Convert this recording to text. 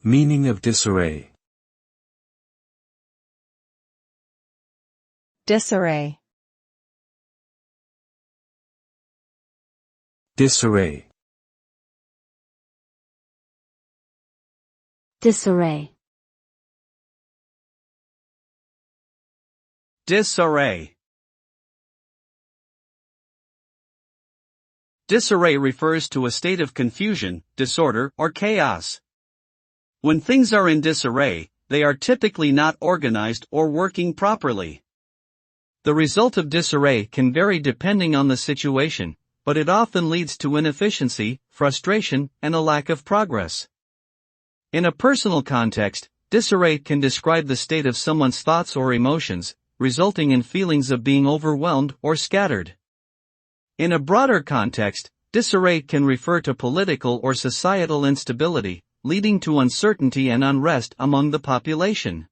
Meaning of disarray. Disarray. Disarray. Disarray. Disarray. Disarray refers to a state of confusion, disorder, or chaos. When things are in disarray, they are typically not organized or working properly. The result of disarray can vary depending on the situation, but it often leads to inefficiency, frustration, and a lack of progress. In a personal context, disarray can describe the state of someone's thoughts or emotions, resulting in feelings of being overwhelmed or scattered. In a broader context, disarray can refer to political or societal instability, leading to uncertainty and unrest among the population.